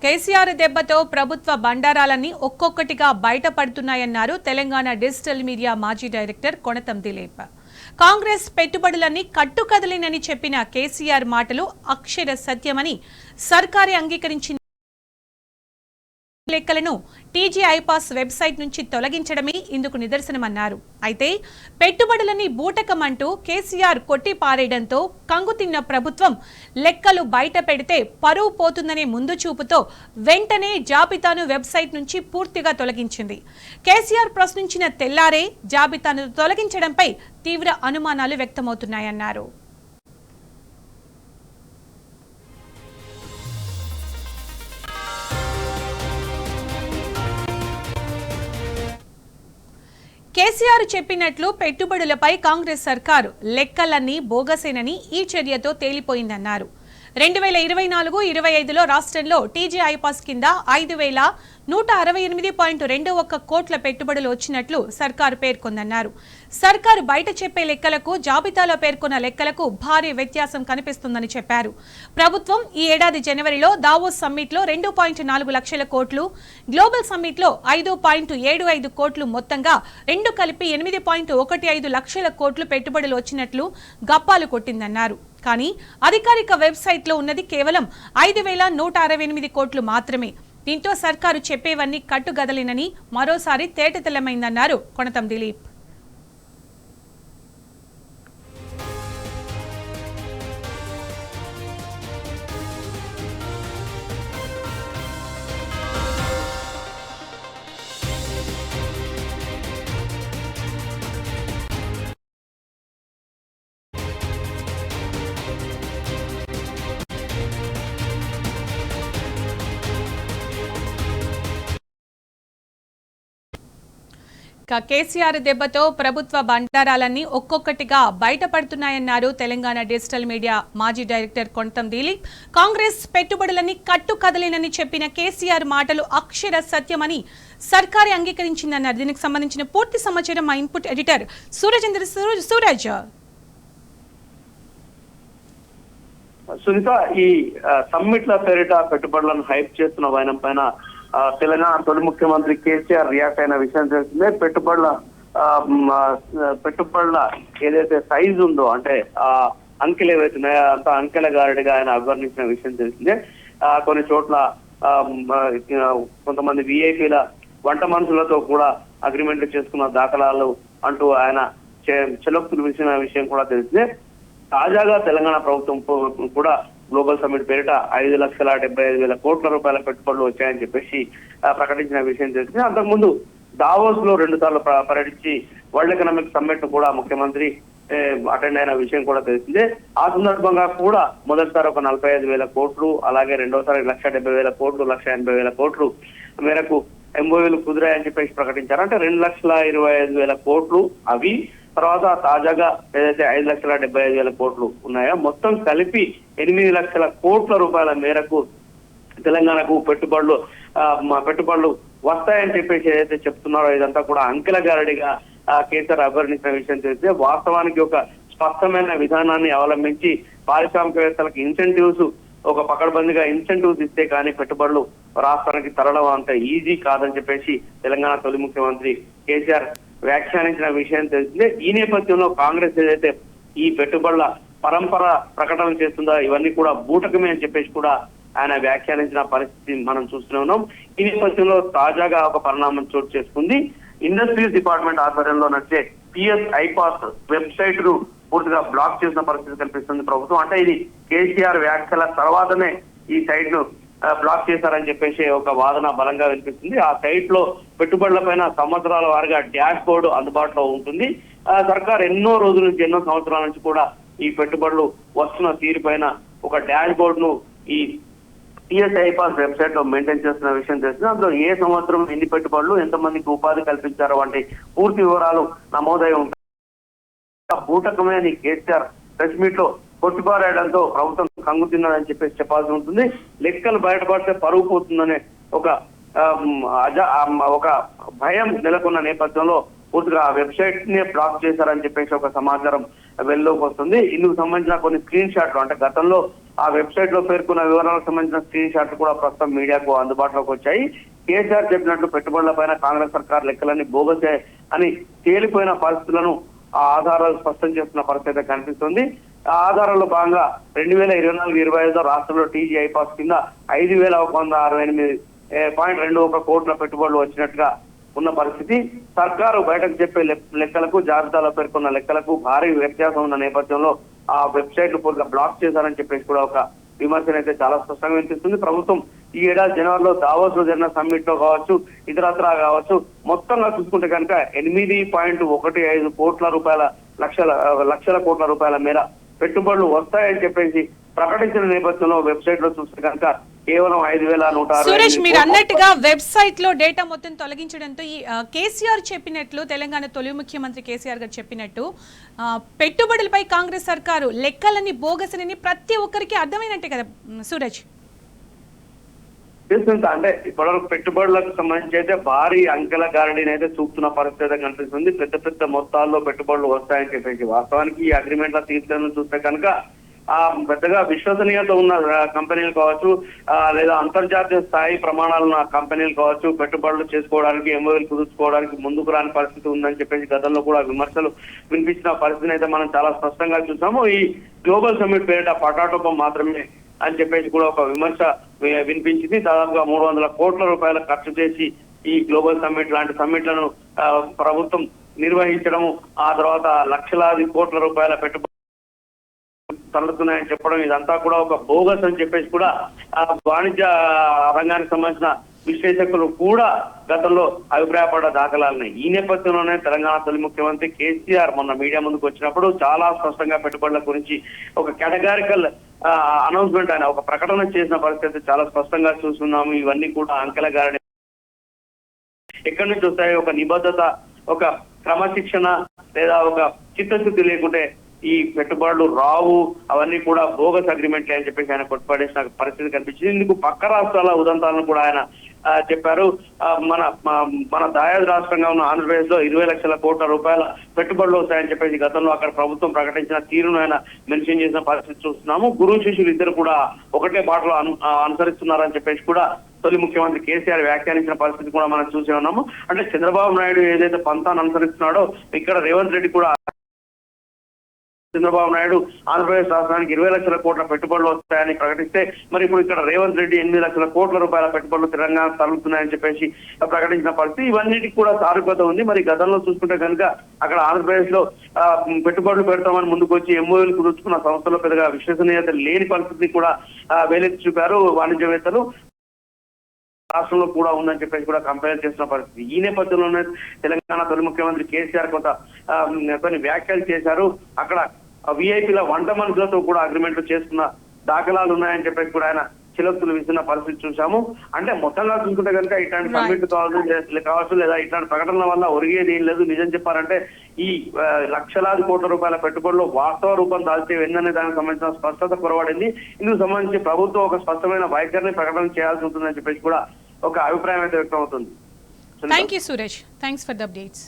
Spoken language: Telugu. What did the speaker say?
కేసీఆర్ దెబ్బతో ప్రభుత్వ బండారాలన్నీ ఒక్కొక్కటిగా బయటపడుతున్నాయన్నారు తెలంగాణ డిజిటల్ మీడియా మాజీ డైరెక్టర్ కొణతం దిలీప్. కాంగ్రెస్ పెట్టుబడులన్నీ కట్టుకదలినని చెప్పిన కేసీఆర్ మాటలు అక్షర సత్యమని సర్కారే అంగీకరించింది. లెక్కలను టీజీ ఐపాస్ వెబ్సైట్ నుంచి తొలగించడమే ఇందుకు నిదర్శనమన్నారు. అయితే పెట్టుబడులని బూటకమంటూ కేసీఆర్ కొట్టి పారేయడంతో కంగుతిన్న ప్రభుత్వం లెక్కలు బయట పెడితే పరువు పోతుందనే ముందు చూపుతో వెంటనే జాబితాను వెబ్సైట్ నుంచి పూర్తిగా తొలగించింది. కేసీఆర్ ప్రశ్నించిన తెల్లారే జాబితాను తొలగించడంపై తీవ్ర అనుమానాలు వ్యక్తమవుతున్నాయన్నారు. కేసీఆర్ చెప్పినట్లు పెట్టుబడులపై కాంగ్రెస్ సర్కారు లెక్కలన్నీ బోగసేనని ఈ చర్యతో తేలిపోయిందన్నారు. 2024-25లో రాష్ట్రంలో టీజీ ఐపాస్ కింద 5,168.21 కోట్ల పెట్టుబడులు వచ్చినట్లు సర్కారు పేర్కొందన్నారు. సర్కారు బయట చెప్పే లెక్కలకు జాబితాలో పేర్కొన్న లెక్కలకు భారీ వ్యత్యాసం కనిపిస్తుందని చెప్పారు. ప్రభుత్వం ఈ ఏడాది జనవరిలో దావోస్ సమ్మిట్లో 2.4 లక్షల కోట్లు, గ్లోబల్ సమ్మిట్లో 5.75 కోట్లు మొత్తంగా రెండు కలిపి 8.15 లక్షల కోట్లు పెట్టుబడులు వచ్చినట్లు గప్పాలు కొట్టిందన్నారు. కానీ అధికారిక వెబ్సైట్లో ఉన్నది కేవలం 5,168 కోట్లు మాత్రమే. దీంతో సర్కారు చెప్పేవన్నీ కట్టుగదలినని మరోసారి తేటతెల్లమైందన్నారు కొణతం దిలీప్. కేసీఆర్ దెబ్బతో ప్రభుత్వ బండారాలన్నీ ఒక్కొక్కటిగా బయటపడుతున్నాయన్నారు తెలంగాణ డిజిటల్ మీడియా మాజీ డైరెక్టర్ కొణతం దిలీప్. కాంగ్రెస్ పెట్టుబడులన్నీ కట్టుకదలేనని చెప్పిన కేసీఆర్ మాటలు అక్షర సత్యమని సర్కారే అంగీకరించిందన్నారు. దీనికి సంబంధించిన పూర్తి సమాచారం మా ఇన్పుట్ ఎడిటర్ సూరజ్. సునీత, ఈ సమ్మిట్ల పేరిట పెట్టుబడులను హైప్ చేస్తున్న వైనం పైన తెలంగాణ తొలి ముఖ్యమంత్రి కేసీఆర్ రియాక్ట్ అయిన విషయం తెలిసిందే. పెట్టుబడుల ఏదైతే సైజ్ ఉందో, అంటే అంకెలు ఏవైతే ఉన్నాయో అంత అంకెల గారిడిగా ఆయన అభివర్ణించిన విషయం తెలిసిందే. కొన్ని చోట్ల కొంతమంది విఐపీల వంట మనుషులతో కూడా అగ్రిమెంట్లు చేసుకున్న దాఖలాలు అంటూ ఆయన చెలొక్తులు విసిన విషయం కూడా తెలిసిందే. తాజాగా తెలంగాణ ప్రభుత్వం కూడా గ్లోబల్ సమ్మిట్ పేరిట 5,75,000 కోట్ల రూపాయల పెట్టుబడులు వచ్చాయని చెప్పేసి ప్రకటించిన విషయం తెలిసింది. అంతకుముందు దావోస్ లో 2 సార్లు పర్యటించి వరల్డ్ ఎకనామిక్ సమ్మిట్ కూడా ముఖ్యమంత్రి అటెండ్ అయిన విషయం కూడా తెలిసిందే. ఆ సందర్భంగా కూడా మొదటిసారి ఒక 45,000 కోట్లు, అలాగే రెండోసారి 1,70,000 కోట్లు, 1,80,000 కోట్లు మేరకు ఎంఓయూలు కుదిరాయని చెప్పేసి ప్రకటించారు. అంటే 2,25,000 కోట్లు అవి. తర్వాత తాజాగా ఏదైతే 5,75,000 కోట్లు ఉన్నాయో మొత్తం కలిపి 8 లక్షల కోట్ల రూపాయల మేరకు తెలంగాణకు పెట్టుబడులు వస్తాయని చెప్పేసి ఏదైతే చెప్తున్నారో ఇదంతా కూడా అంకెల గారడిగా కేసీఆర్ అభివర్ణించిన విషయం తెలిస్తే, వాస్తవానికి ఒక స్పష్టమైన విధానాన్ని అవలంబించి పారిశ్రామికవేత్తలకు ఇన్సెంటివ్స్, ఒక పకడ్బందీగా ఇన్సెంటివ్స్ ఇస్తే కానీ పెట్టుబడులు రాష్ట్రానికి తరలడం అంత ఈజీ కాదని చెప్పేసి తెలంగాణ తొలి ముఖ్యమంత్రి కేసీఆర్ వ్యాఖ్యానించిన విషయం తెలిసిందే. ఈ నేపథ్యంలో కాంగ్రెస్ ఏదైతే ఈ పెట్టుబడుల పరంపర ప్రకటన చేస్తుందో ఇవన్నీ కూడా బూటకమే అని చెప్పేసి కూడా ఆయన వ్యాఖ్యానించిన పరిస్థితి మనం చూస్తూనే ఉన్నాం. ఈ నేపథ్యంలో తాజాగా ఒక పరిణామం చోటు చేసుకుంది. ఇండస్ట్రీస్ డిపార్ట్మెంట్ ఆధ్వర్యంలో నడిచే పిఎస్ ఐపాస్ వెబ్సైట్ ను పూర్తిగా బ్లాక్ చేసిన పరిస్థితి కనిపిస్తుంది ప్రభుత్వం. అంటే ఇది కేసీఆర్ వ్యాఖ్యల తర్వాతనే ఈ సైట్ ను బ్లాక్ చేశారని చెప్పేసి ఒక వాదన బలంగా వినిపిస్తుంది. ఆ సైట్ లో పెట్టుబడుల పైన సంవత్సరాల వారిగా డాష్ బోర్డు అందుబాటులో ఉంటుంది. సర్కార్ ఎన్నో రోజుల నుంచి, ఎన్నో సంవత్సరాల నుంచి కూడా ఈ పెట్టుబడులు వస్తున్న తీరుపైన ఒక డాష్ బోర్డు ను ఈ టిఎస్ ఐపాస్ వెబ్సైట్ లో మెయింటైన్ చేస్తున్న విషయం తెలిసింది. అందులో ఏ సంవత్సరం ఎన్ని పెట్టుబడులు, ఎంతమందికి ఉపాధి కల్పించారు వంటి పూర్తి వివరాలు నమోదై ఉంటాయి. బూటకమే అని కేసీఆర్ ప్రెస్ మీట్ లో కొట్టిపారేయడంతో ప్రభుత్వం కంగుతిన్నదని చెప్పేసి చెప్పాల్సి ఉంటుంది. లెక్కలు బయటపడితే పరువు పోతుందనే ఒక భయం నెలకొన్న నేపథ్యంలో పూర్తిగా ఆ వెబ్సైట్ నే బ్లాక్ చేశారని చెప్పేసి ఒక సమాచారం వెలుగులోకి వస్తుంది. ఇందుకు సంబంధించిన కొన్ని స్క్రీన్ షాట్లు, అంటే గతంలో ఆ వెబ్సైట్ లో పేర్కొన్న వివరాలకు సంబంధించిన స్క్రీన్ షాట్లు కూడా ప్రస్తుతం మీడియాకు అందుబాటులోకి వచ్చాయి. కేసీఆర్ చెప్పినట్టు పెట్టుబడులపైన కాంగ్రెస్ సర్కార్ లెక్కలన్నీ బోగసే అని తేలిపోయిన పరిస్థితులను ఆ ఆధారాలు స్పష్టం చేస్తున్న పరిస్థితి కనిపిస్తుంది. ఆ ఆధారాల్లో భాగంగా 2024-25 రాష్ట్రంలో టీజీఐ పాస్ కింద 5,168.21 కోట్ల పెట్టుబడులు వచ్చినట్టుగా ఉన్న పరిస్థితి. సర్కారు బయటకు చెప్పే లెక్కలకు జాబితాలో పేర్కొన్న లెక్కలకు భారీ వ్యత్యాసం ఉన్న నేపథ్యంలో ఆ వెబ్సైట్ పూర్తిగా బ్లాక్ చేశారని చెప్పేసి కూడా ఒక విమర్శన అయితే చాలా స్పష్టంగా వినిపిస్తుంది. ప్రభుత్వం ఈ ఏడాది జనవరిలో దావోస్ లో జరిగిన సమ్మిట్ లో కావచ్చు, ఇతరత్రా కావచ్చు, మొత్తంగా చూసుకుంటే కనుక 8.15 లక్షల కోట్ల రూపాయల మేర పెట్టుబడులు వస్తాయని చెప్పేసి ప్రకటించిన నేపథ్యంలో వెబ్సైట్ లో చూస్తే కనుక కేవలం 5,160. సురేష్, మీరు అన్నట్టుగా వెబ్సైట్ లో డేటా మొత్తం తొలగించడంతో ఈ కేసీఆర్ చెప్పినట్లు, తెలంగాణ తొలి ముఖ్యమంత్రి కేసీఆర్ గారు చెప్పినట్టు పెట్టుబడులపై కాంగ్రెస్ సర్కారు లెక్కలని బోగసని ప్రతి ఒక్కరికి అర్థమైనట్టే కదా సూరజ్? అంటే ఇప్పటివరకు పెట్టుబడులకు సంబంధించి అయితే భారీ అంకెల గారడీని అయితే చూపుతున్న పరిస్థితి కనిపిస్తుంది. పెద్ద పెద్ద మొత్తాల్లో పెట్టుబడులు వస్తాయని చెప్పేసి వాస్తవానికి ఈ అగ్రిమెంట్ల తీసుకెళ్ళి చూస్తే కనుక పెద్దగా విశ్వసనీయత ఉన్న కంపెనీలు కావచ్చు, లేదా అంతర్జాతీయ స్థాయి ప్రమాణాలున్న కంపెనీలు కావచ్చు, పెట్టుబడులు చేసుకోవడానికి ఎంఓఎల్ కుదుర్చుకోవడానికి ముందుకు రాని పరిస్థితి ఉందని చెప్పేసి గతంలో కూడా విమర్శలు వినిపించిన పరిస్థితిని అయితే మనం చాలా స్పష్టంగా చూసాము. ఈ గ్లోబల్ సమ్మిట్ పేరిట పటాటోపం మాత్రమే అని చెప్పేసి కూడా ఒక విమర్శ వినిపించింది. దాదాపుగా 300 కోట్ల రూపాయలు ఖర్చు చేసి ఈ గ్లోబల్ సమ్మిట్ లాంటి సమ్మిట్లను ప్రభుత్వం నిర్వహించడం, ఆ తర్వాత లక్షలాది కోట్ల రూపాయల పెట్టుబడి తరలుతున్నాయని చెప్పడం, ఇదంతా కూడా ఒక బోగస్ అని చెప్పేసి కూడా వాణిజ్య రంగానికి సంబంధించిన విశ్లేషకులు కూడా గతంలో అభిప్రాయపడ్డ దాఖలాలున్నాయి. ఈ నేపథ్యంలోనే తెలంగాణ తొలి ముఖ్యమంత్రి కేసీఆర్ మొన్న మీడియా ముందుకు వచ్చినప్పుడు చాలా స్పష్టంగా పెట్టుబడుల గురించి ఒక కేటగారికల్ అనౌన్స్మెంట్, ఆయన ఒక ప్రకటన చేసిన పరిస్థితి చాలా స్పష్టంగా చూస్తున్నాము. ఇవన్నీ కూడా అంకెల గారడి ఎక్కడి నుంచి వస్తాయి? ఒక నిబద్ధత, ఒక క్రమశిక్షణ లేదా ఒక చిత్తశుద్ధి లేకుంటే ఈ పెట్టుబడులు రావు. అవన్నీ కూడా బోగస్ అగ్రిమెంట్లే అని చెప్పేసి ఆయన కొట్టుపడేసిన పరిస్థితి కనిపించింది. ఇందుకు పక్క రాష్ట్రాల ఉదంతాలను కూడా ఆయన చెప్పారు. మన దాయాది రాష్ట్రంగా ఉన్న ఆంధ్రప్రదేశ్ లో 20 లక్షల కోట్ల రూపాయల పెట్టుబడులు వస్తాయని చెప్పేసి గతంలో అక్కడ ప్రభుత్వం ప్రకటించిన తీరును ఆయన మెన్షన్ చేసిన పరిస్థితి చూస్తున్నాము. గురువు శిష్యులు ఇద్దరు కూడా ఒకటే బాటలో అనుసరిస్తున్నారని చెప్పేసి కూడా తొలి ముఖ్యమంత్రి కేసీఆర్ వ్యాఖ్యానించిన పరిస్థితి కూడా మనం చూసి ఉన్నాము. అంటే చంద్రబాబు నాయుడు ఏదైతే పంతాన్ని అనుసరిస్తున్నాడో ఇక్కడ రేవంత్ రెడ్డి కూడా చంద్రబాబు నాయుడు ఆంధ్రప్రదేశ్ రాష్ట్రానికి 20 లక్షల కోట్ల పెట్టుబడులు వస్తాయని ప్రకటిస్తే, మరి ఇప్పుడు ఇక్కడ రేవంత్ రెడ్డి 8 లక్షల కోట్ల రూపాయల పెట్టుబడులు తెలంగాణ తరలుతున్నాయని చెప్పేసి ప్రకటించిన పరిస్థితి. ఇవన్నిటికి కూడా సారూప్యత ఉంది. మరి గతంలో చూసుకుంటే కనుక అక్కడ ఆంధ్రప్రదేశ్ లో పెట్టుబడులు పెడతామని ముందుకు వచ్చి ఎంఓఎల్ కుదుర్చుకున్న సంస్థలో పెద్దగా విశ్వసనీయత లేని పరిస్థితిని కూడా వేలెత్తి చూపారు వాణిజ్యవేత్తలు. రాష్ట్రంలో కూడా ఉందని చెప్పేసి కూడా కంపేర్ చేసిన పరిస్థితి. ఈ నేపథ్యంలోనే తెలంగాణ తొలి ముఖ్యమంత్రి కేసీఆర్ కొన్ని వ్యాఖ్యలు చేశారు. అక్కడ విఐపీల వంట మనుషులతో కూడా అగ్రిమెంట్లు చేసుకున్న దాఖలాలు ఉన్నాయని చెప్పేసి కూడా ఆయన చిలక్తులు విస్తున్న పరిస్థితి చూసాము. అంటే మొత్తంగా చూసుకుంటే కనుక ఇట్లాంటి సమ్మిట్ కావచ్చు లేదా ఇట్లాంటి ప్రకటనల వల్ల ఒరిగేది ఏం లేదు. నిజం చెప్పారంటే ఈ లక్షలాది కోట్ల రూపాయల పెట్టుబడులు వాస్తవ రూపం దాల్చే వెందనే దానికి సంబంధించిన స్పష్టత కొరవడింది. ఇందుకు సంబంధించి ప్రభుత్వం ఒక స్పష్టమైన వైఖరిని ప్రకటన చేయాల్సి ఉంటుందని చెప్పేసి కూడా ఒక అభిప్రాయం అయితే వ్యక్తం అవుతుంది. Thank you Suresh, thanks for the updates.